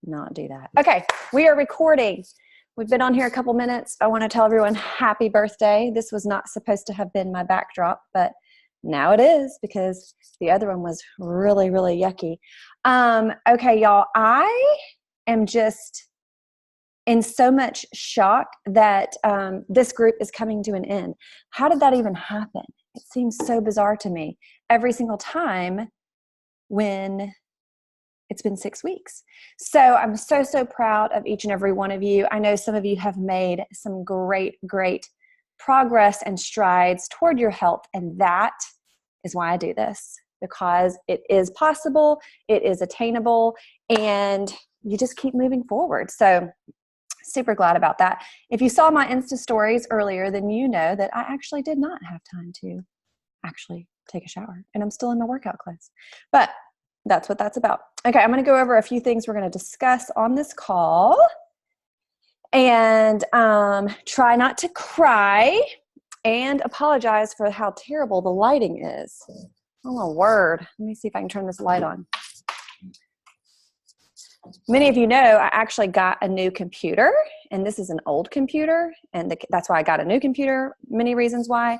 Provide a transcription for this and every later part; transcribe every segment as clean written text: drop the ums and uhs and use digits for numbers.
not do that. Okay, we are recording. We've been on here a couple minutes. I want to tell everyone happy birthday. This was not supposed to have been my backdrop, but now it is because the other one was really, really yucky. Okay, y'all, I am just in so much shock that this group is coming to an end. How did that even happen? It seems so bizarre to me every single time when it's been 6 weeks. So I'm so, so proud of each and every one of you. I know some of you have made some great, great progress and strides toward your health. And that is why I do this, because it is possible, it is attainable, and you just keep moving forward. So super glad about that. If you saw my Insta stories earlier, then you know that I actually did not have time to actually take a shower, and I'm still in my workout clothes. But that's what that's about. Okay, I'm going to go over a few things we're going to discuss on this call, and try not to cry, and apologize for how terrible the lighting is. Oh my word. Let me see if I can turn this light on. Many of you know I actually got a new computer, and this is an old computer, and that's why I got a new computer, many reasons why.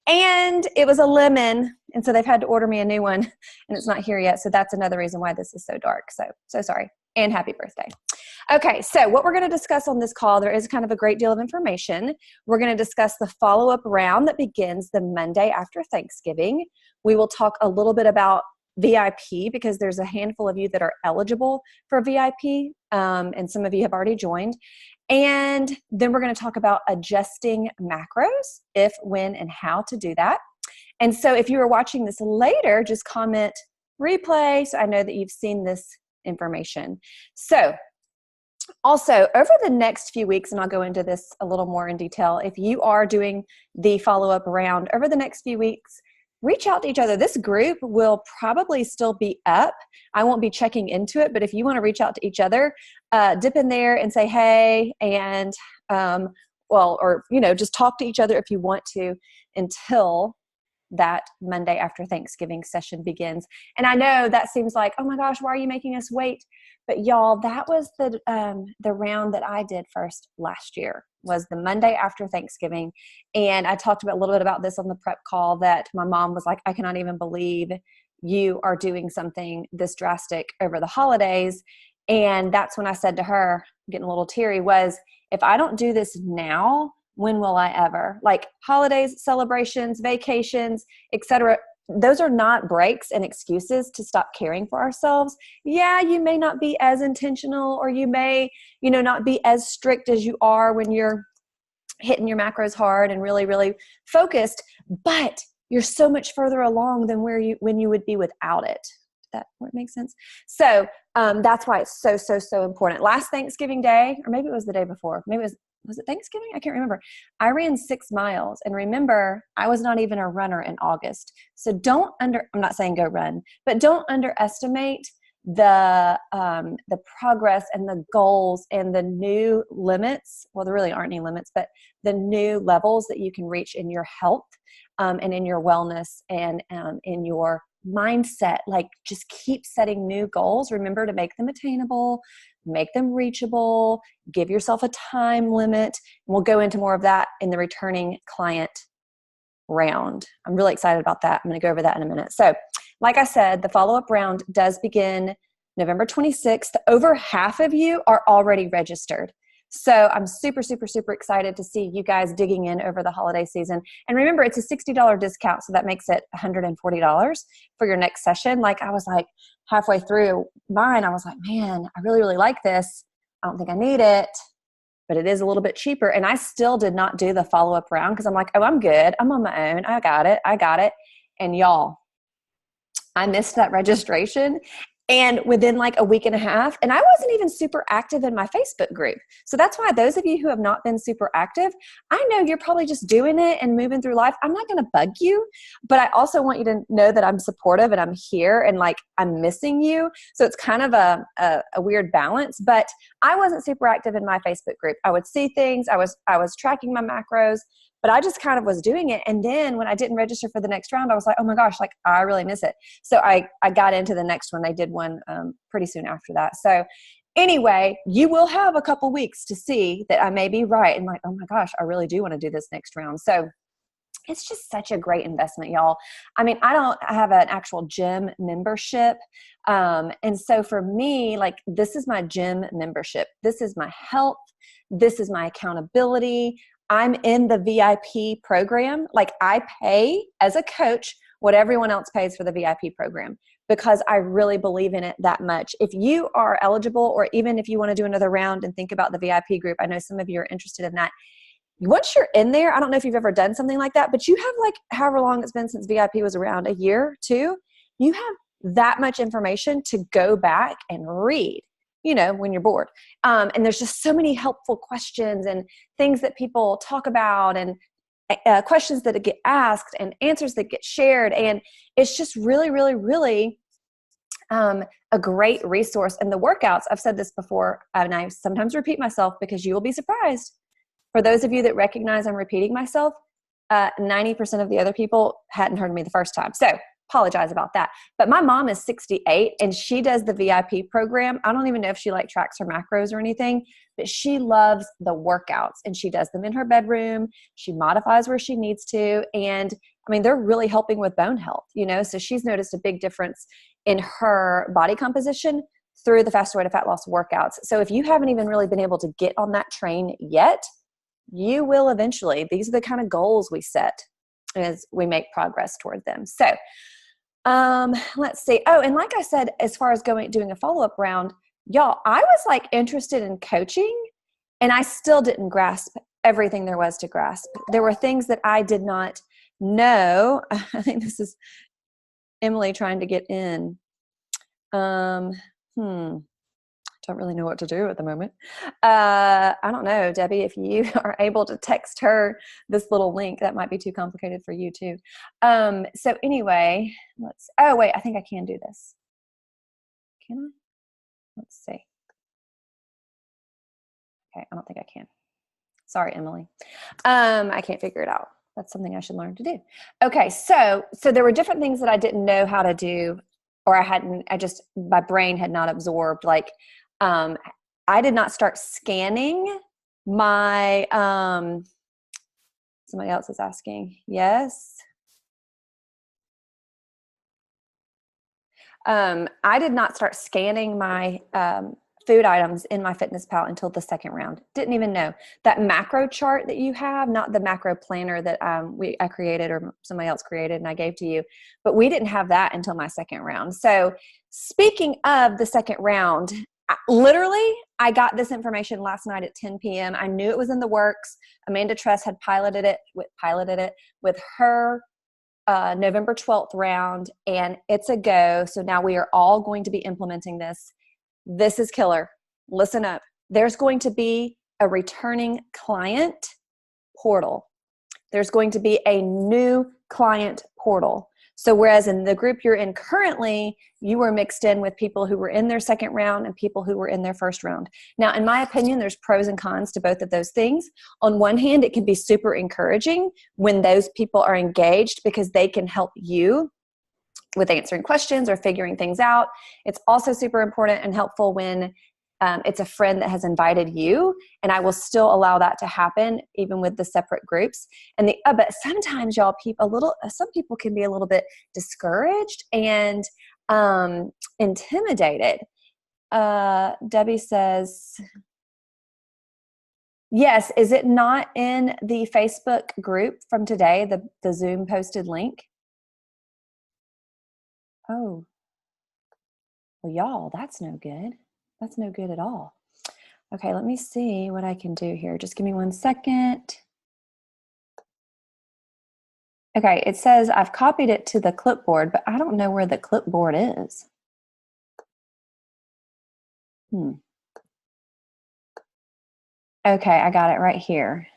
And it was a lemon, and so they've had to order me a new one, and it's not here yet. So that's another reason why this is so dark. So sorry, and happy birthday. Okay, so what we're going to discuss on this call, there is kind of a great deal of information. We're going to discuss the follow-up round that begins the Monday after Thanksgiving. We will talk a little bit about VIP, because there's a handful of you that are eligible for VIP, and some of you have already joined. And then we're going to talk about adjusting macros, if, when, and how to do that. And so if you are watching this later, just comment replay so I know that you've seen this information. So also, over the next few weeks, and I'll go into this a little more in detail, if you are doing the follow-up round over the next few weeks, reach out to each other. This group will probably still be up. I won't be checking into it, but if you want to reach out to each other, dip in there and say, hey, and just talk to each other if you want to until that Monday after Thanksgiving session begins. And I know that seems like, oh my gosh, why are you making us wait? But y'all, that was the round that I did first last year, was the Monday after Thanksgiving. And I talked a little bit about this on the prep call, that my mom was like, I cannot even believe you are doing something this drastic over the holidays. And that's when I said to her, getting a little teary, was, if I don't do this now, when will I ever? Like holidays, celebrations, vacations, etc. Those are not breaks and excuses to stop caring for ourselves. Yeah, you may not be as intentional, or you may, not be as strict as you are when you're hitting your macros hard and really, really focused, but you're so much further along than when you would be without it. Does that make sense? So that's why it's so, so, so important. Last Thanksgiving Day, or maybe it was the day before, maybe was it Thanksgiving? I can't remember. I ran 6 miles, and remember, I was not even a runner in August. So I'm not saying go run, but don't underestimate the progress and the goals and the new limits. Well, there really aren't any limits, but the new levels that you can reach in your health, and in your wellness, and in your mindset. Like, just keep setting new goals. Remember to make them attainable, make them reachable, give yourself a time limit. We'll go into more of that in the returning client round. I'm really excited about that. I'm going to go over that in a minute. So like I said, the follow-up round does begin November 26th. Over half of you are already registered. So I'm super, super, super excited to see you guys digging in over the holiday season. And remember, it's a $60 discount, so that makes it $140 for your next session. Like, I was like halfway through mine, I was like, man, I really, really like this. I don't think I need it, but it is a little bit cheaper. And I still did not do the follow-up round because I'm like, oh, I'm good. I'm on my own. I got it. And y'all, I missed that registration. And within like a week and a half, and I wasn't even super active in my Facebook group. So that's why those of you who have not been super active, I know you're probably just doing it and moving through life. I'm not going to bug you, but I also want you to know that I'm supportive and I'm here and like I'm missing you. So it's kind of a weird balance, but I wasn't super active in my Facebook group. I would see things. I was tracking my macros, but I just kind of was doing it. And then when I didn't register for the next round, I was like, oh my gosh, like I really miss it. So I got into the next one. They did one pretty soon after that. So anyway, you will have a couple weeks to see that I may be right and like, oh my gosh, I really do want to do this next round. So it's just such a great investment, y'all. I mean, I don't have an actual gym membership. And so for me, like, this is my gym membership. This is my health. This is my accountability. I'm in the VIP program. Like, I pay as a coach what everyone else pays for the VIP program because I really believe in it that much. If you are eligible, or even if you want to do another round and think about the VIP group, I know some of you are interested in that. Once you're in there, I don't know if you've ever done something like that, but you have, like, however long it's been since VIP was around, a year, two, you have that much information to go back and read, when you're bored. And there's just so many helpful questions and things that people talk about, and questions that get asked and answers that get shared. And it's just really, really, really a great resource. And the workouts, I've said this before, and I sometimes repeat myself because you will be surprised. For those of you that recognize I'm repeating myself, 90% of the other people hadn't heard me the first time. So apologize about that. But my mom is 68 and she does the VIP program. I don't even know if she tracks her macros or anything, but she loves the workouts and she does them in her bedroom. She modifies where she needs to. And I mean, they're really helping with bone health, so she's noticed a big difference in her body composition through the Faster Way to Fat Loss workouts. So if you haven't even really been able to get on that train yet, you will eventually. These are the kind of goals we set as we make progress toward them. So let's see. Oh, and like I said, as far as doing a follow-up round, y'all, I was interested in coaching and I still didn't grasp everything there was to grasp. There were things that I did not know. I think this is Emily trying to get in. Don't really know what to do at the moment. I don't know, Debbie, if you are able to text her this little link, that might be too complicated for you too. So anyway, I think I can do this. Can I? Let's see. Okay, I don't think I can. Sorry, Emily. I can't figure it out. That's something I should learn to do. Okay, so there were different things that I didn't know how to do, or my brain had not absorbed. I did not start scanning my, somebody else is asking. Yes. I did not start scanning my food items in MyFitnessPal until the second round. Didn't even know. That macro chart that you have, not the macro planner that I created or somebody else created and I gave to you, but we didn't have that until my second round. So speaking of the second round, literally, I got this information last night at 10 p.m. I knew it was in the works. Amanda Tress had piloted it with her November 12th round, and it's a go. So now we are all going to be implementing this. This is killer. Listen up. There's going to be a returning client portal. There's going to be a new client portal. So whereas in the group you're in currently, you were mixed in with people who were in their second round and people who were in their first round. Now, in my opinion, there's pros and cons to both of those things. On one hand, it can be super encouraging when those people are engaged because they can help you with answering questions or figuring things out. It's also super important and helpful when it's a friend that has invited you, and I will still allow that to happen even with the separate groups. And but sometimes y'all, some people can be a little bit discouraged and intimidated. Debbie says, yes, is it not in the Facebook group from today, the Zoom posted link? Oh, well, y'all, that's no good. That's no good at all. Okay, let me see what I can do here. Just give me 1 second. Okay, it says I've copied it to the clipboard, but I don't know where the clipboard is. Okay, I got it right here.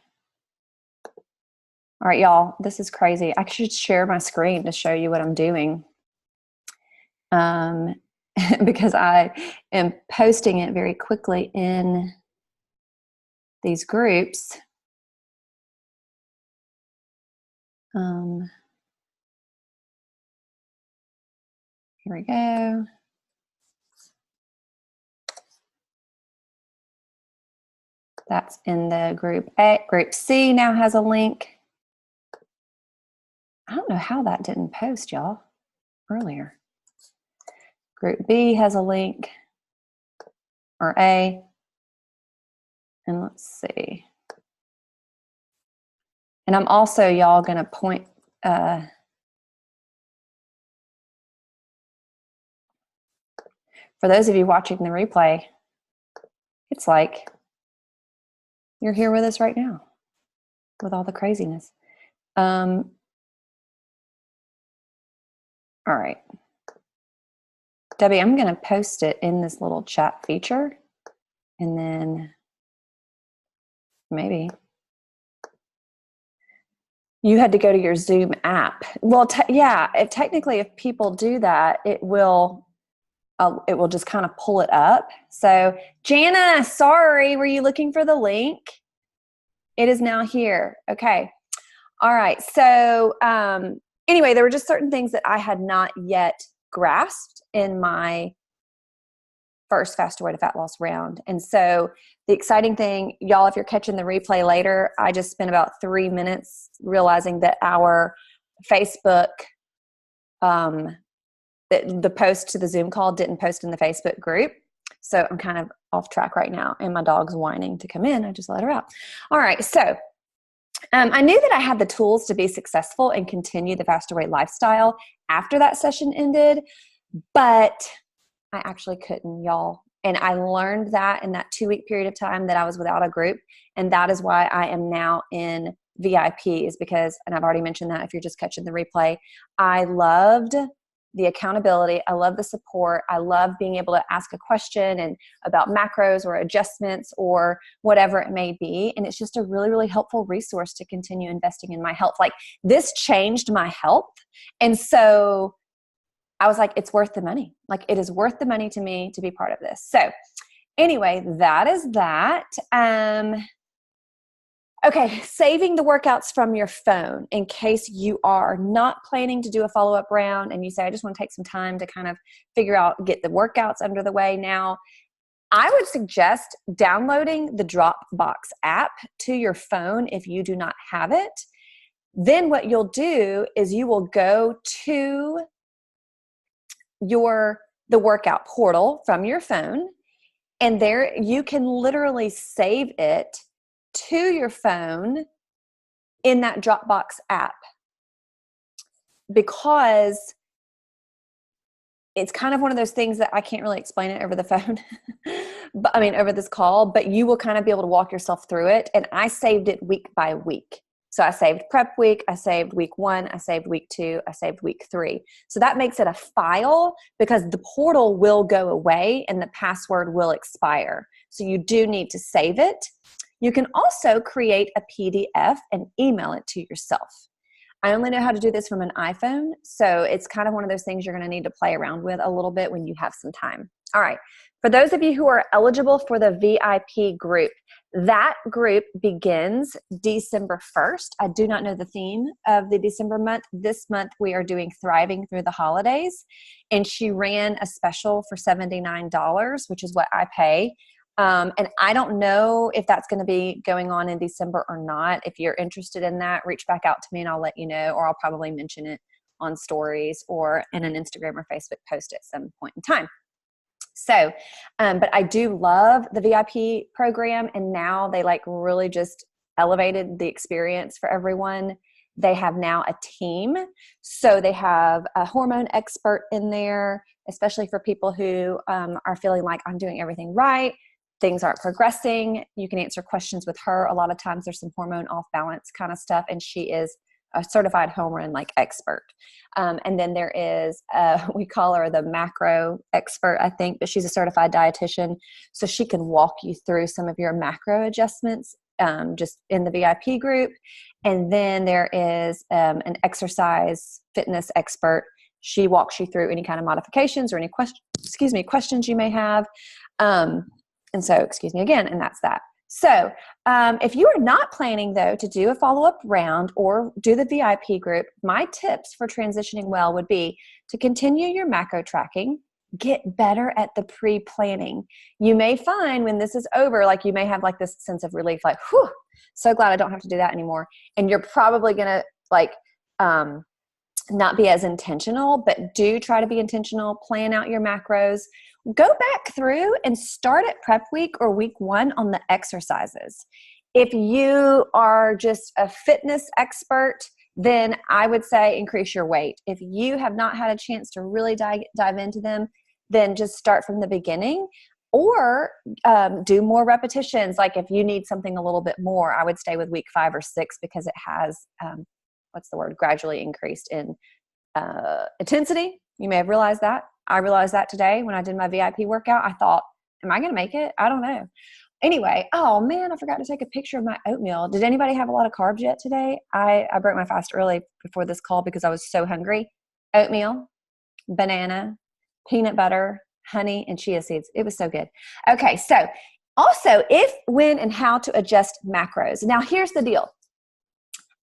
All right, y'all, this is crazy. I should share my screen to show you what I'm doing. Because I am posting it very quickly in these groups. Here we go. That's in the group A. Group C now has a link. I don't know how that didn't post, y'all, earlier. Group B has a link, or A. And let's see. And I'm also, y'all, going to point, for those of you watching the replay, it's like you're here with us right now with all the craziness. All right. Debbie, I'm going to post it in this little chat feature, and then maybe you had to go to your Zoom app. Well, yeah, technically if people do that, it will just kind of pull it up. So Jana, sorry, were you looking for the link? It is now here. Okay. All right. So anyway, there were just certain things that I had not yet grasped in my first Faster Way to Fat Loss round. And so the exciting thing, y'all, if you're catching the replay later, I just spent about 3 minutes realizing that our Facebook, the post to the Zoom call didn't post in the Facebook group. So I'm kind of off track right now, and my dog's whining to come in. I just let her out. All right. So I knew that I had the tools to be successful and continue the Faster Way lifestyle after that session ended, but I actually couldn't, y'all. And I learned that in that 2-week period of time that I was without a group. And that is why I am now in VIP, is because, and I've already mentioned that if you're just catching the replay, I loved the accountability. I love the support. I love being able to ask a question and about macros or adjustments or whatever it may be. And it's just a really, really helpful resource to continue investing in my health. Like, this changed my health. And so I was like, it's worth the money. Like, it is worth the money to me to be part of this. So anyway, that is that. Okay, saving the workouts from your phone in case you are not planning to do a follow-up round and you say, I just want to take some time to kind of figure out, get the workouts under the way now. I would suggest downloading the Dropbox app to your phone if you do not have it. Then what you'll do is you will go to the workout portal from your phone, and there you can literally save it to your phone in that Dropbox app, because it's kind of one of those things that I can't really explain it over the phone, but I mean, over this call, but you will kind of be able to walk yourself through it. And I saved it week by week. So I saved prep week, I saved week 1, I saved week 2, I saved week 3. So that makes it a file, because the portal will go away and the password will expire. So you do need to save it. You can also create a PDF and email it to yourself. I only know how to do this from an iPhone, so it's kind of one of those things you're going to need to play around with a little bit when you have some time. All right. For those of you who are eligible for the VIP group, that group begins December 1st. I do not know the theme of the December month. This month we are doing Thriving Through the Holidays, and she ran a special for $79, which is what I pay. And I don't know if that's going to be going on in December or not. If you're interested in that, reach back out to me and I'll let you know, or I'll probably mention it on stories or in an Instagram or Facebook post at some point in time. So, but I do love the VIP program, and now they like really just elevated the experience for everyone. They have now a team. So they have a hormone expert in there, especially for people who are feeling like, I'm doing everything right, things aren't progressing. You can answer questions with her. A lot of times there's some hormone off balance kind of stuff, and she is a certified hormone like expert. And then there is, we call her the macro expert, I think, but she's a certified dietitian. So she can walk you through some of your macro adjustments just in the VIP group. And then there is an exercise fitness expert. She walks you through any kind of modifications or any questions you may have. And that's that. So if you are not planning, though, to do a follow-up round or do the VIP group, my tips for transitioning well would be to continue your macro tracking. get better at the pre-planning. You may find when this is over, like you may have like this sense of relief, like, whew, so glad I don't have to do that anymore. And you're probably going to like, not be as intentional, but do try to be intentional, plan out your macros, go back through and start at prep week or week 1 on the exercises. If you are just a fitness expert, then I would say increase your weight. If you have not had a chance to really dive into them, then just start from the beginning, or do more repetitions. Like if you need something a little bit more, I would stay with week 5 or 6 because it has, gradually increased in intensity. You may have realized that. I realized that today when I did my VIP workout. I thought, am I going to make it? I don't know. Anyway, oh man, I forgot to take a picture of my oatmeal. Did anybody have a lot of carbs yet today? I broke my fast early before this call because I was so hungry. Oatmeal, banana, peanut butter, honey, and chia seeds. It was so good. Okay, so also if, when, and how to adjust macros. Now here's the deal.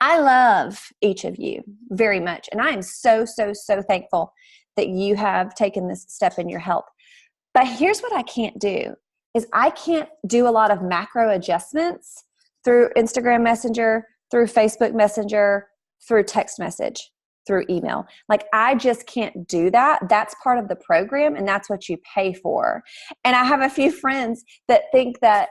I love each of you very much, and I am so, so, so thankful that you have taken this step in your health. But here's what I can't do. Is I can't do a lot of macro adjustments through Instagram Messenger, through Facebook Messenger, through text message, through email. Like I just can't do that. That's part of the program and that's what you pay for. And I have a few friends that think that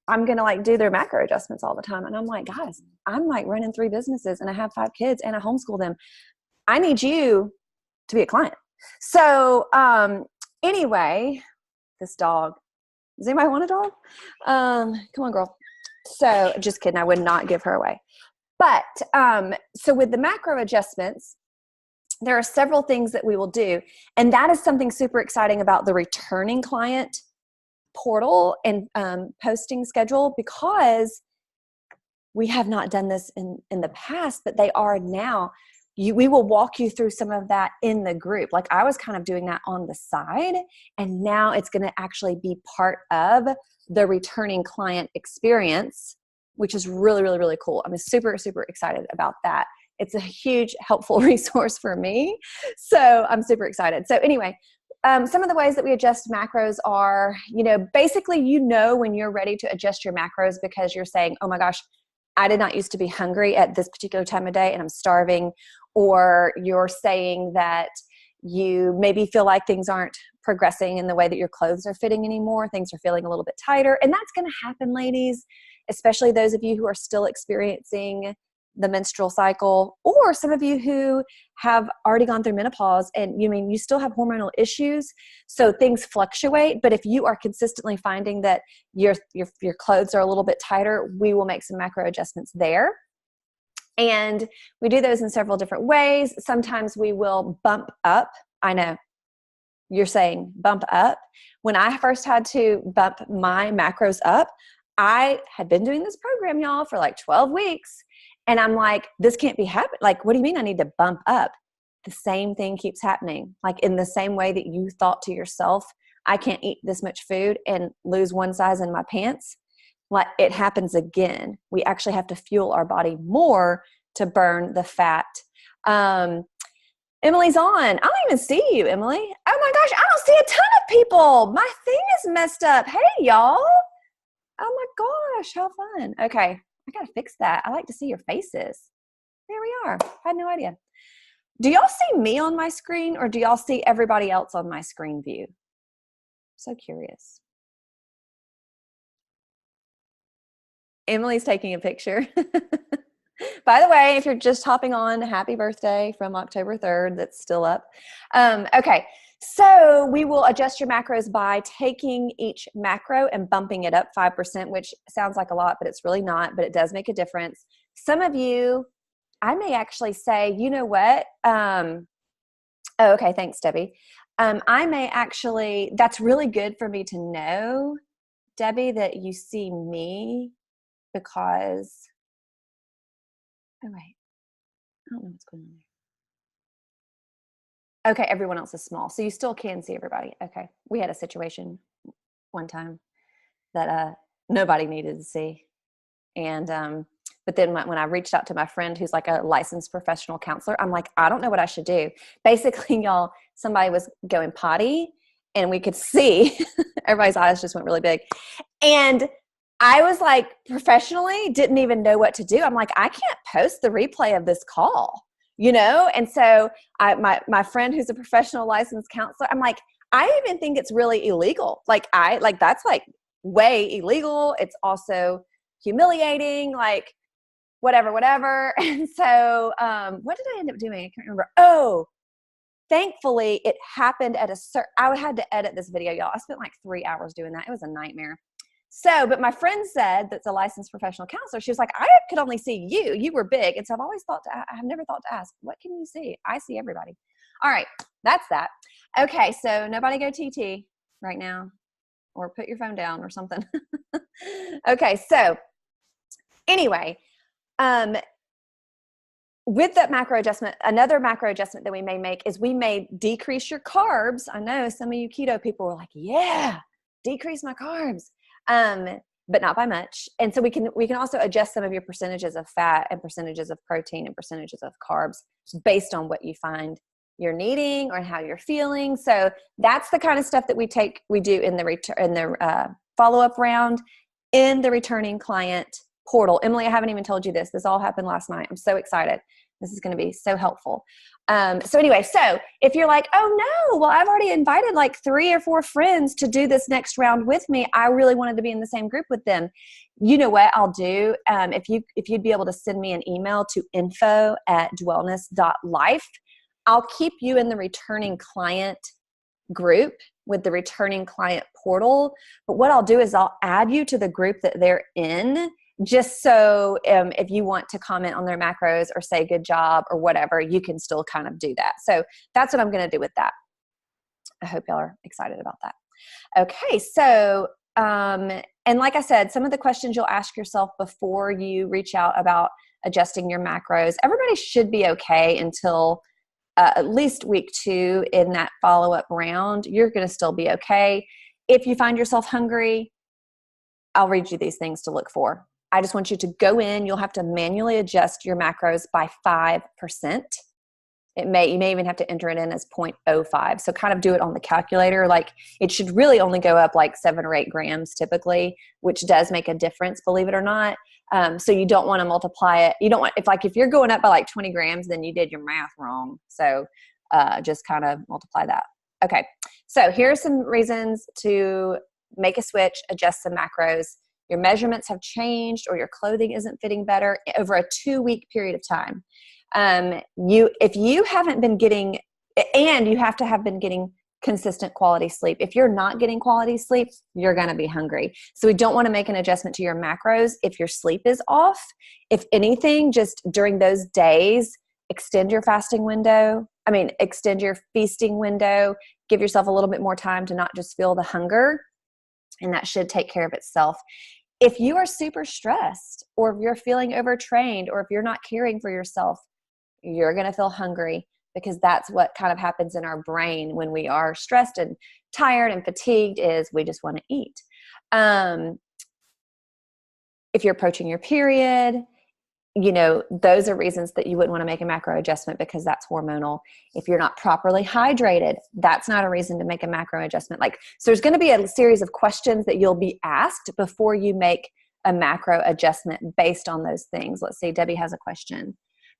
I'm going to like do their macro adjustments all the time. And I'm like, guys, I'm like running 3 businesses and I have 5 kids and I homeschool them. I need you to be a client. So anyway, this dog. Does anybody want a dog? Come on, girl. So just kidding. I would not give her away. But so with the macro adjustments, there are several things that we will do. And that is something super exciting about the returning client portal and posting schedule, because we have not done this in the past, but they are now. We will walk you through some of that in the group. Like I was kind of doing that on the side, and now it's going to actually be part of the returning client experience, which is really, really, really cool. I'm super, super excited about that. It's a huge helpful resource for me. So I'm super excited. So anyway, some of the ways that we adjust macros are, basically, when you're ready to adjust your macros because you're saying, oh my gosh, I did not used to be hungry at this particular time of day and I'm starving. Or you're saying that you maybe feel like things aren't progressing in the way that your clothes are fitting anymore. Things are feeling a little bit tighter. And that's going to happen, ladies, especially those of you who are still experiencing the menstrual cycle, or some of you who have already gone through menopause and you still have hormonal issues. So things fluctuate. But if you are consistently finding that your clothes are a little bit tighter, we will make some macro adjustments there. And we do those in several different ways. Sometimes we will bump up. I know you're saying bump up. When I first had to bump my macros up, I had been doing this program, y'all, for like 12 weeks. And I'm like, this can't be happening. Like, what do you mean I need to bump up? The same thing keeps happening. Like in the same way that you thought to yourself, I can't eat this much food and lose 1 size in my pants. Like it happens again. We actually have to fuel our body more to burn the fat. Emily's on. I don't even see you, Emily. Oh my gosh, I don't see a ton of people. My thing is messed up. Hey, y'all. Oh my gosh, how fun. Okay, I gotta fix that. I like to see your faces. There we are. I had no idea. Do y'all see me on my screen, or do y'all see everybody else on my screen view? So curious. Emily's taking a picture. By the way, if you're just hopping on, happy birthday from October 3rd. That's still up. Okay, so we will adjust your macros by taking each macro and bumping it up 5%, which sounds like a lot, but it's really not, but it does make a difference. Some of you, I may actually say, you know what? Okay, thanks, Debbie. I may actually, that's really good for me to know, Debbie, that you see me, because, oh wait, I don't know what's going on there. Okay, everyone else is small, so you still can see everybody. Okay, we had a situation one time that nobody needed to see, and but then when I reached out to my friend who's like a licensed professional counselor, I'm like, I don't know what I should do. Basically, y'all, somebody was going potty and we could see everybody's eyes just went really big. And I was like, professionally, didn't even know what to do. I'm like, I can't post the replay of this call, you know? And so my friend who's a professional licensed counselor, I'm like, I even think it's really illegal. That's like way illegal. It's also humiliating, like whatever. And so, what did I end up doing? I can't remember. Oh, thankfully it happened at I had to edit this video, y'all. I spent like 3 hours doing that. It was a nightmare. So, but my friend said, that's a licensed professional counselor, she was like, I could only see you. You were big. And so I've never thought to ask, what can you see? I see everybody. All right. That's that. Okay. So nobody go TT right now, or put your phone down or something. Okay. So anyway, with that macro adjustment, another macro adjustment that we may make is we may decrease your carbs. I know some of you keto people were like, yeah, decrease my carbs. But not by much. And so we can also adjust some of your percentages of fat and percentages of protein and percentages of carbs based on what you find you're needing or how you're feeling. So that's the kind of stuff that we do in the follow-up round in the returning client portal. Emily, I haven't even told you this. This all happened last night. I'm so excited. This is going to be so helpful. So anyway, so if you're like, oh no, well, I've already invited like 3 or 4 friends to do this next round with me. I really wanted to be in the same group with them. You know what I'll do? If you'd be able to send me an email to info@dwellness.life, I'll keep you in the returning client group with the returning client portal. But what I'll do is I'll add you to the group that they're in, just so if you want to comment on their macros or say good job or whatever, you can still kind of do that. So that's what I'm going to do with that. I hope y'all are excited about that. Okay, so and like I said, some of the questions you'll ask yourself before you reach out about adjusting your macros, everybody should be okay until at least week 2 in that follow-up round. You're going to still be okay. If you find yourself hungry, I'll read you these things to look for. I just want you to go in. You'll have to manually adjust your macros by 5%. You may even have to enter it in as 0.05. So kind of do it on the calculator. Like it should really only go up like 7 or 8 grams typically, which does make a difference, believe it or not. So you don't want to multiply it. You don't want, if you're going up by like 20 grams, then you did your math wrong. So just kind of multiply that. Okay. So here's some reasons to make a switch, adjust some macros. Your measurements have changed or your clothing isn't fitting better over a 2-week period of time. If you haven't been getting, and you have to have been getting consistent quality sleep. If you're not getting quality sleep, you're going to be hungry. So we don't want to make an adjustment to your macros if your sleep is off. If anything, just during those days, extend your fasting window. Extend your feasting window. Give yourself a little bit more time to not just feel the hunger, and that should take care of itself. If you are super stressed, or if you're feeling overtrained, or if you're not caring for yourself, you're going to feel hungry, because that's what kind of happens in our brain when we are stressed and tired and fatigued, is we just want to eat. If you're approaching your period, those are reasons that you wouldn't want to make a macro adjustment, because that's hormonal. If you're not properly hydrated, that's not a reason to make a macro adjustment. So there's going to be a series of questions that you'll be asked before you make a macro adjustment based on those things. Let's see, Debbie has a question.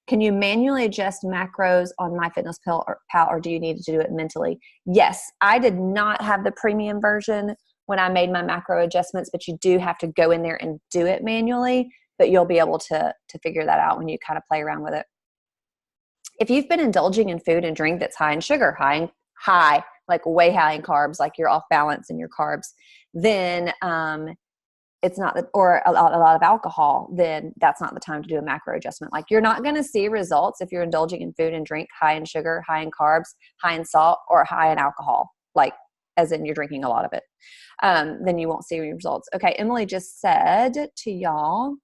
Can you manually adjust macros on MyFitnessPal or do you need to do it mentally? Yes, I did not have the premium version when I made my macro adjustments, but you do have to go in there and do it manually. But you'll be able to figure that out when you kind of play around with it. If you've been indulging in food and drink that's high in sugar, like way high in carbs, like you're off balance in your carbs, then it's not, or a lot of alcohol, then that's not the time to do a macro adjustment. Like you're not going to see results if you're indulging in food and drink high in sugar, high in carbs, high in salt, or high in alcohol, like as in you're drinking a lot of it. Then you won't see results. Okay, Emily just said to y'all,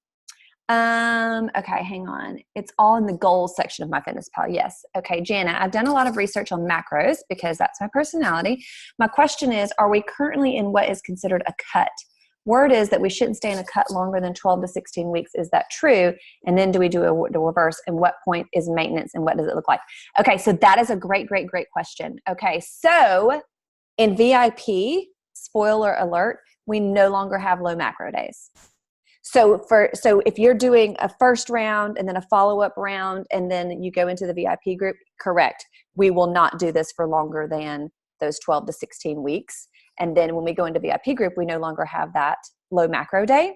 okay, hang on. It's all in the goals section of MyFitnessPal. Yes. Okay, Jana, I've done a lot of research on macros because that's my personality. My question is, are we currently in what is considered a cut? Word is that we shouldn't stay in a cut longer than 12 to 16 weeks. Is that true? And then do we do the reverse? And what point is maintenance and what does it look like? Okay, so that is a great question. Okay, so In VIP, spoiler alert, we no longer have low macro days. So if you're doing a first round and then a follow-up round and then you go into the VIP group, correct. We will not do this for longer than those 12 to 16 weeks. And then when we go into VIP group, we no longer have that low macro day.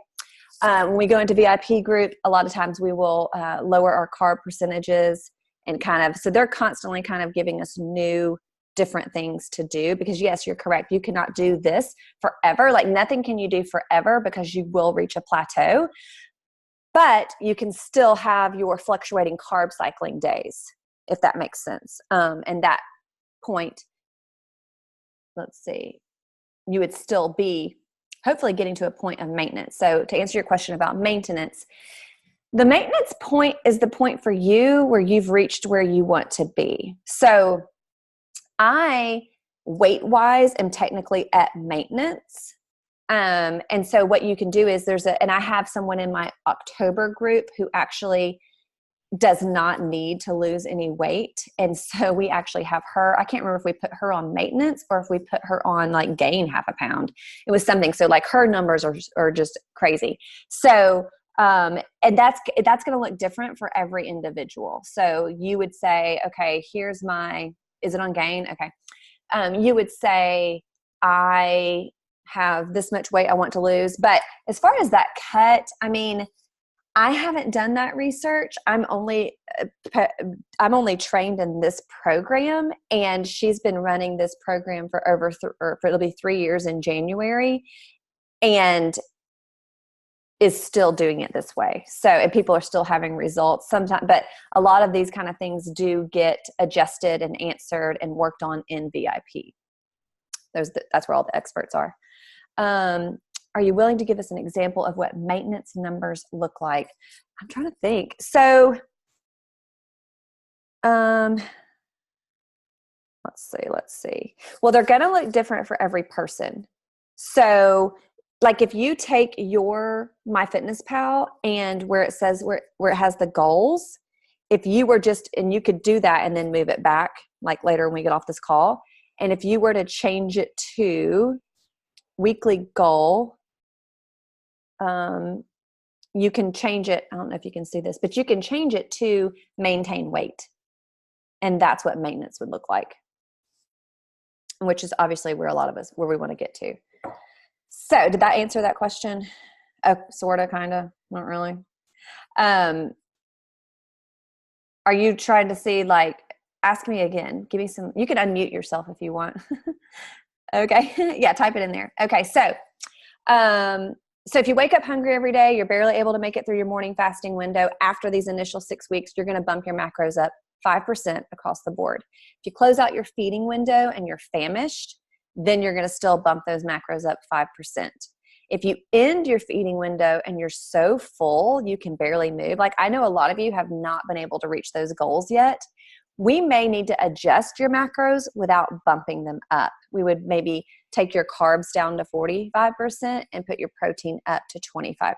When we go into VIP group, a lot of times we will lower our carb percentages and so they're constantly kind of giving us new different things to do, because yes, you're correct. You cannot do this forever. Like nothing can you do forever, because you will reach a plateau, but you can still have your fluctuating carb cycling days, if that makes sense. And that point, let's see, you would still be hopefully getting to a point of maintenance. So to answer your question about maintenance, the maintenance point is the point for you where you've reached where you want to be. So I, weight-wise, am technically at maintenance. And so what you can do is and I have someone in my October group who actually does not need to lose any weight. And so we actually have her, I can't remember if we put her on maintenance or if we put her on like gain half a pound. It was something. So like her numbers are just crazy. So, and that's going to look different for every individual. So you would say, okay, is it on gain? Okay. You would say, I have this much weight I want to lose. But as far as that cut, I mean, I haven't done that research. I'm only trained in this program, and she's been running this program for it'll be 3 years in January, and is still doing it this way. So, and people are still having results sometimes, but a lot of these kind of things do get adjusted and answered and worked on in VIP. That's where all the experts are. Are you willing to give us an example of what maintenance numbers look like? I'm trying to think. So, let's see. Well, they're going to look different for every person. So, like if you take your MyFitnessPal and where it says where it has the goals, if you were and you could do that and then move it back like later when we get off this call. And if you were to change it to weekly goal, you can change it. I don't know if you can see this, but you can change it to maintain weight. And that's what maintenance would look like, which is obviously where we want to get to. So did that answer that question? Oh, sort of, kind of, not really. Are you trying to see, like, ask me again, give me some, you can unmute yourself if you want. Okay. Yeah. Type it in there. Okay. So if you wake up hungry every day, you're barely able to make it through your morning fasting window. After these initial 6 weeks, you're going to bump your macros up 5% across the board. If you close out your feeding window and you're famished, then you're going to still bump those macros up 5%. If you end your feeding window and you're so full, you can barely move. Like I know a lot of you have not been able to reach those goals yet. We may need to adjust your macros without bumping them up. We would maybe take your carbs down to 45% and put your protein up to 25%.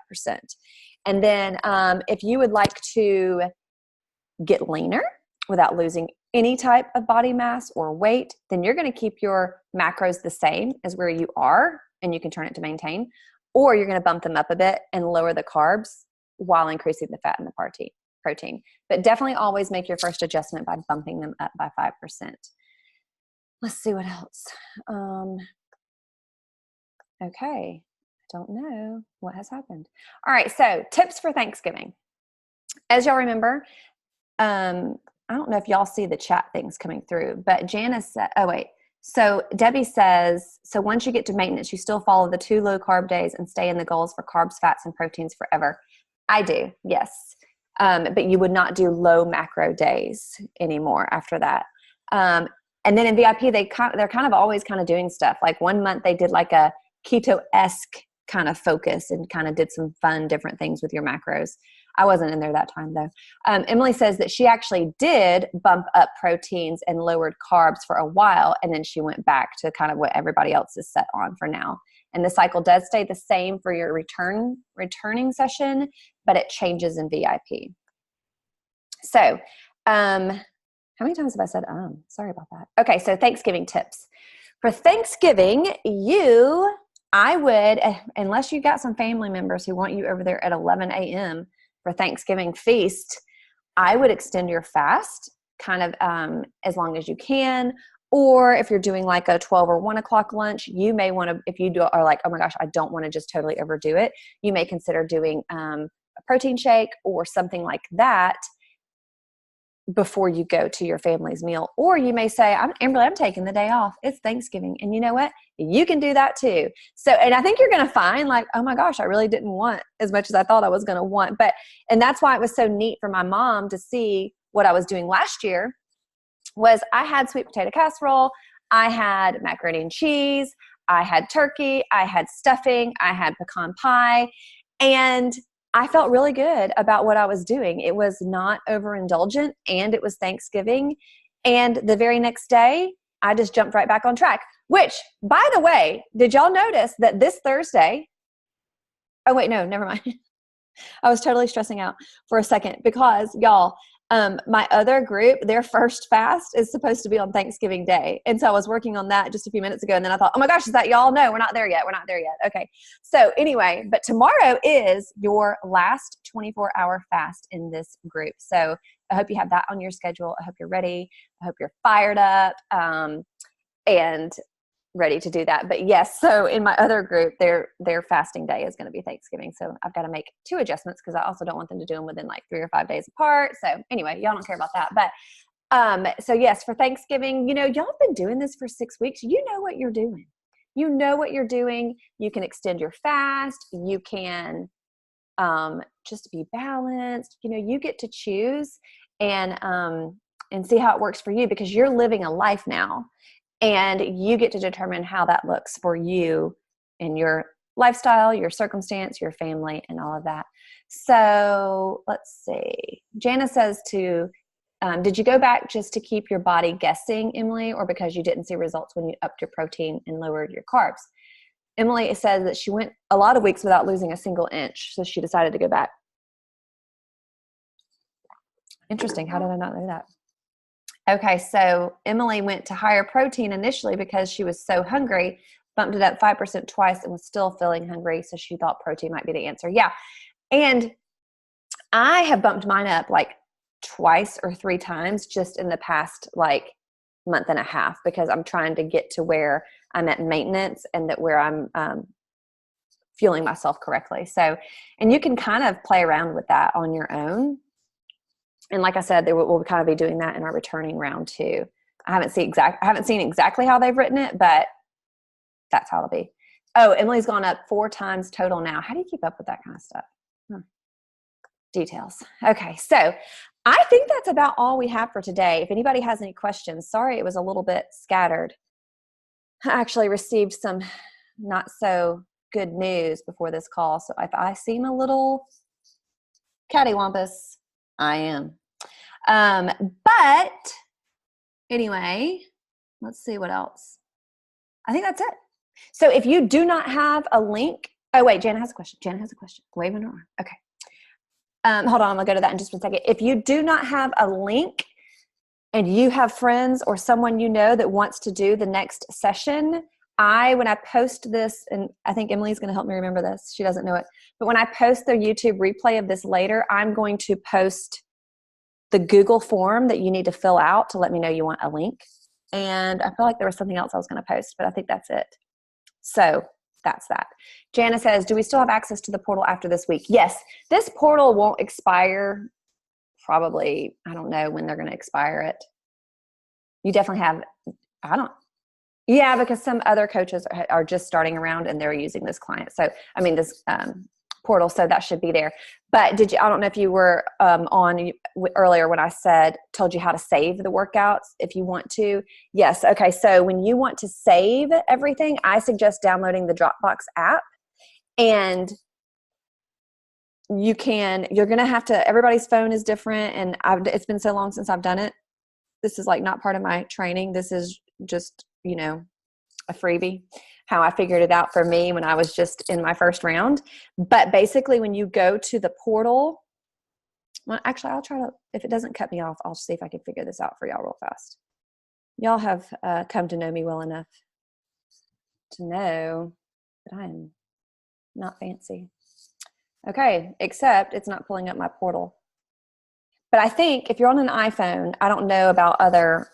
And then if you would like to get leaner without losing any type of body mass or weight, then you're going to keep your macros the same as where you are, and you can turn it to maintain, or you're going to bump them up a bit and lower the carbs while increasing the fat and the protein. But definitely always make your first adjustment by bumping them up by 5%. Let's see what else. Okay. I don't know what has happened. All right. So tips for Thanksgiving. As y'all remember, I don't know if y'all see the chat things coming through, but Janice said, so Debbie says, so once you get to maintenance, you still follow the 2 low carb days and stay in the goals for carbs, fats, and proteins forever. I do. Yes. But you would not do low macro days anymore after that. And then in VIP, they're kind of always kind of doing stuff. Like 1 month they did like a keto-esque kind of focus and kind of did some fun, different things with your macros. I wasn't in there that time though. Emily says that she actually did bump up proteins and lowered carbs for a while. And then she went back to kind of what everybody else is set on for now. And the cycle does stay the same for your returning session, but it changes in VIP. So, how many times have I said, sorry about that. Okay. So Thanksgiving tips. For Thanksgiving, I would, unless you got some family members who want you over there at 11 a.m. for Thanksgiving feast, I would extend your fast kind of as long as you can. Or if you're doing like a 12 or 1 o'clock lunch, you may want to, if you are like, oh my gosh, I don't want to just totally overdo it, you may consider doing a protein shake or something like that before you go to your family's meal. Or you may say, Amberly, I'm taking the day off. It's Thanksgiving. And you know what? You can do that too. So, and I think you're going to find like, oh my gosh, I really didn't want as much as I thought I was going to want. And that's why it was so neat for my mom to see what I was doing last year was I had sweet potato casserole. I had macaroni and cheese. I had turkey. I had stuffing. I had pecan pie. And I felt really good about what I was doing. It was not overindulgent, and it was Thanksgiving. And the very next day, I just jumped right back on track, which, by the way, did y'all notice that this Thursday, oh wait, no, never mind. I was totally stressing out for a second because y'all, my other group, their first fast is supposed to be on Thanksgiving Day. And so I was working on that just a few minutes ago. And then I thought, oh my gosh, is that y'all? No, we're not there yet. We're not there yet. Okay. So anyway, but tomorrow is your last 24-hour fast in this group. So I hope you have that on your schedule. I hope you're ready. I hope you're fired up and ready to do that. But yes, so in my other group, their fasting day is going to be Thanksgiving. So I've got to make 2 adjustments because I also don't want them to do them within like 3 or 5 days apart. So anyway, y'all don't care about that. But so yes, for Thanksgiving, y'all have been doing this for 6 weeks. You know what you're doing. You know what you're doing. You can extend your fast. You can just be balanced. You get to choose and see how it works for you because you're living a life now. And you get to determine how that looks for you in your lifestyle, your circumstance, your family, and all of that. So let's see. Jana says did you go back just to keep your body guessing, Emily, or because you didn't see results when you upped your protein and lowered your carbs? Emily says that she went a lot of weeks without losing a single inch, so she decided to go back. Interesting. How did I not know that? Okay, so Emily went to higher protein initially because she was so hungry, bumped it up 5% twice and was still feeling hungry, so she thought protein might be the answer. Yeah, and I have bumped mine up like twice or 3 times just in the past like month and a half because I'm trying to get to where I'm at maintenance and that where I'm fueling myself correctly. So, and you can kind of play around with that on your own. And like I said, we'll kind of be doing that in our returning round too. I haven't seen exactly how they've written it, but that's how it'll be. Oh, Emily's gone up 4 times total now. How do you keep up with that kind of stuff? Details. Okay, so I think that's about all we have for today. If anybody has any questions, sorry it was a little bit scattered. I actually received some not so good news before this call, so if I seem a little cattywampus, I am. But anyway, let's see what else. I think that's it. So if you do not have a link, oh wait, Jana has a question. Waving her arm. Okay. Hold on, I'm gonna go to that in just a second. If you do not have a link and you have friends or someone you know that wants to do the next session, when I post this, and I think Emily's going to help me remember this. She doesn't know it. But when I post the YouTube replay of this later, I'm going to post the Google form that you need to fill out to let me know you want a link. And I feel like there was something else I was going to post, but I think that's it. So that's that. Jana says, do we still have access to the portal after this week? Yes. This portal won't expire probably, I don't know when they're going to expire it. You definitely have, yeah, because some other coaches are just starting around and they're using this client. So, this portal, so that should be there. But I don't know if you were on earlier when I told you how to save the workouts if you want to. Yes. Okay. So when you want to save everything, I suggest downloading the Dropbox app, and you're going to have to, everybody's phone is different. And it's been so long since I've done it. This is like not part of my training. This is just, a freebie, how I figured it out for me when I was just in my first round. But basically when you go to the portal, well, actually I'll try to, if it doesn't cut me off, I'll see if I can figure this out for y'all real fast. Y'all have come to know me well enough to know that I am not fancy. Okay, except it's not pulling up my portal. But I think if you're on an iPhone, I don't know about other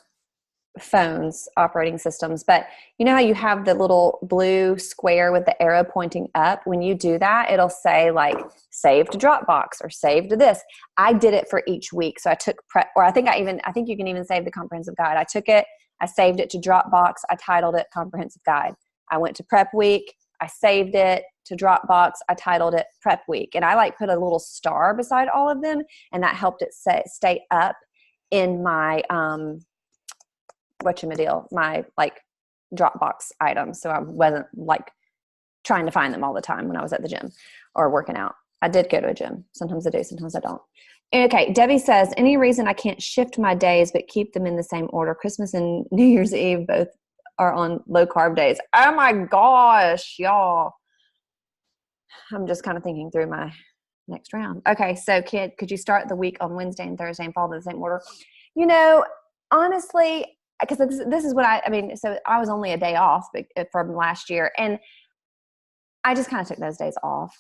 phones operating systems, but you know how you have the little blue square with the arrow pointing up? When you do that, it'll say like save to Dropbox or save to this. I did it for each week. So I took prep, or I think you can even save the comprehensive guide. I took it, I saved it to Dropbox, I titled it comprehensive guide. I went to prep week, I saved it to Dropbox, I titled it prep week. And I like put a little star beside all of them, and that helped it stay up in my my like Dropbox items. So I wasn't like trying to find them all the time when I was at the gym or working out. I did go to a gym. Sometimes I do, sometimes I don't. Okay, Debbie says, any reason I can't shift my days but keep them in the same order? Christmas and New Year's Eve both are on low carb days. Oh my gosh, y'all. I'm just kind of thinking through my next round. Okay, so could you start the week on Wednesday and Thursday and follow the same order? You know, honestly, because this is what so I was only a day off from last year, and I just kind of took those days off,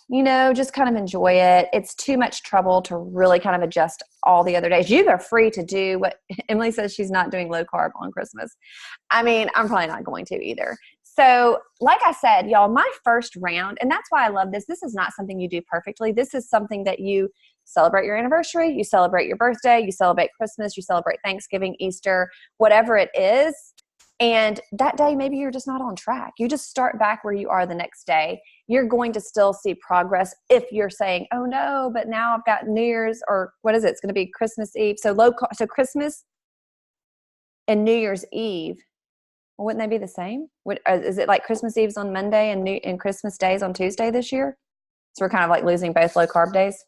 just kind of enjoy it. It's too much trouble to really kind of adjust all the other days. You are free to do what Emily says. She's not doing low carb on Christmas. I'm probably not going to either. So like I said, y'all, my first round, and that's why I love this. This is not something you do perfectly. This is something that you celebrate your anniversary, you celebrate your birthday, you celebrate Christmas, you celebrate Thanksgiving, Easter, whatever it is. And that day, maybe you're just not on track. You just start back where you are the next day. You're going to still see progress if you're saying, oh no, but now I've got New Year's, or what is it? It's going to be Christmas Eve. So so Christmas and New Year's Eve, well, wouldn't they be the same? Is it like Christmas Eve's on Monday and Christmas Day's on Tuesday this year? So we're kind of like losing both low carb days.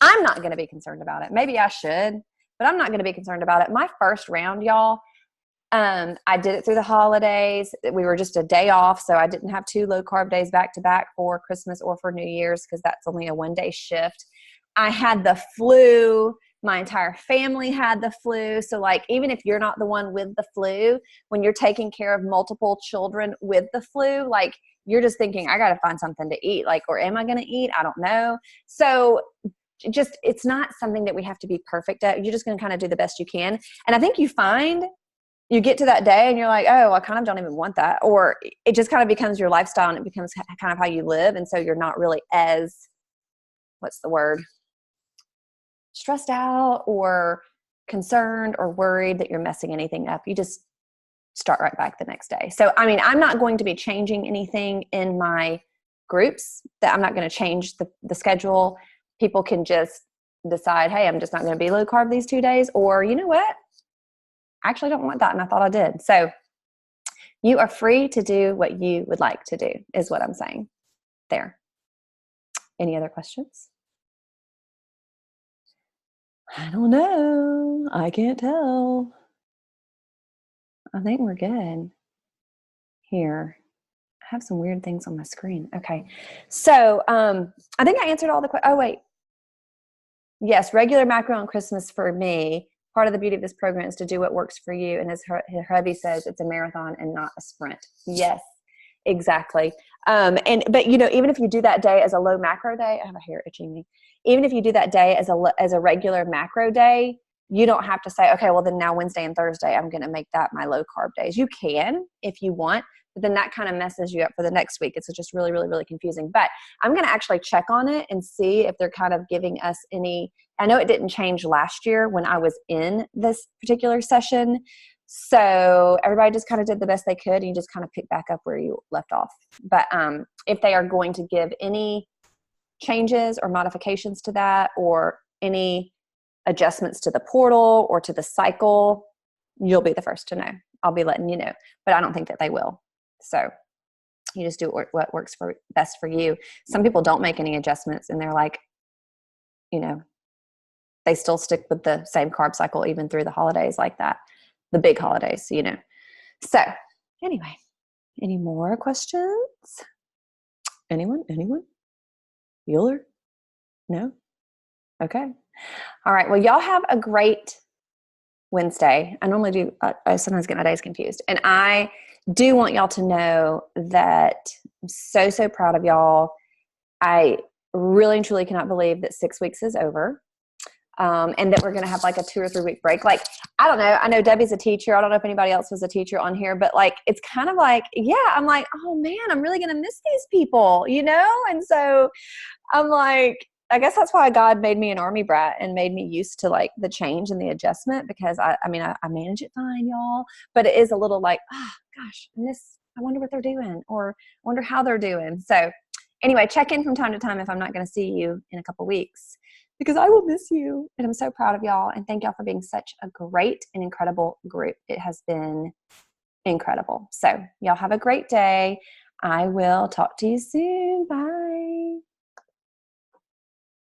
I'm not going to be concerned about it. Maybe I should, but I'm not going to be concerned about it. My first round, y'all, I did it through the holidays. We were just a day off, so I didn't have 2 low carb days back to back for Christmas or for New Year's because that's only a 1-day shift. I had the flu. My entire family had the flu. So like, even if you're not the one with the flu, when you're taking care of multiple children with the flu, like you're just thinking, I got to find something to eat, like, or am I going to eat? I don't know. So it's not something that we have to be perfect at. You're just going to kind of do the best you can. And I think you get to that day and you're like, oh, I kind of don't even want that. Or it just kind of becomes your lifestyle and it becomes kind of how you live. And so you're not really as, stressed out or concerned or worried that you're messing anything up. You just start right back the next day. So, I'm not going to be changing anything in my groups. That I'm not going to change the schedule. People can just decide, hey, I'm just not going to be low carb these 2 days. Or you know what? I actually don't want that, and I thought I did. So you are free to do what you would like to do, is what I'm saying there. Any other questions? I don't know. I can't tell. I think we're good. Here. I have some weird things on my screen. Okay. So I think I answered all the questions. Oh, wait. Yes, regular macro on Christmas for me. Part of the beauty of this program is to do what works for you. And as her hubby says, it's a marathon and not a sprint. Yes, exactly. But even if you do that day as a low macro day, I have a hair itching me. Even if you do that day as a regular macro day, you don't have to say, okay, well then now Wednesday and Thursday, I'm going to make that my low carb days. You can if you want, but then that kind of messes you up for the next week. It's just really, really, really confusing. But I'm going to actually check on it and see if they're kind of giving us any. I know it didn't change last year when I was in this particular session. So everybody just kind of did the best they could, and you just kind of pick back up where you left off. But if they are going to give any changes or modifications to that, or any adjustments to the portal or to the cycle, you'll be the first to know. I'll be letting you know, but I don't think that they will. So you just do what works best for you. Some people don't make any adjustments, and they're like, they still stick with the same carb cycle even through the holidays like that, the big holidays, So anyway, any more questions? Anyone? Bueller? No? Okay. All right. Well, y'all have a great Wednesday. I normally do, I sometimes get my days confused. And I do want y'all to know that I'm so, so proud of y'all. I really and truly cannot believe that 6 weeks is over. And that we're going to have like a 2 or 3 week break. Like, I don't know. I know Debbie's a teacher. I don't know if anybody else was a teacher on here, but like, it's kind of like, yeah, I'm like, oh man, I'm really going to miss these people, you know? And so I'm like, I guess that's why God made me an army brat and made me used to like the change and the adjustment, because I manage it fine, y'all, but it is a little like, oh gosh, I wonder what they're doing, or I wonder how they're doing. So anyway, check in from time to time if I'm not going to see you in a couple weeks, because I will miss you. And I'm so proud of y'all. And thank y'all for being such a great and incredible group. It has been incredible. So y'all have a great day. I will talk to you soon. Bye.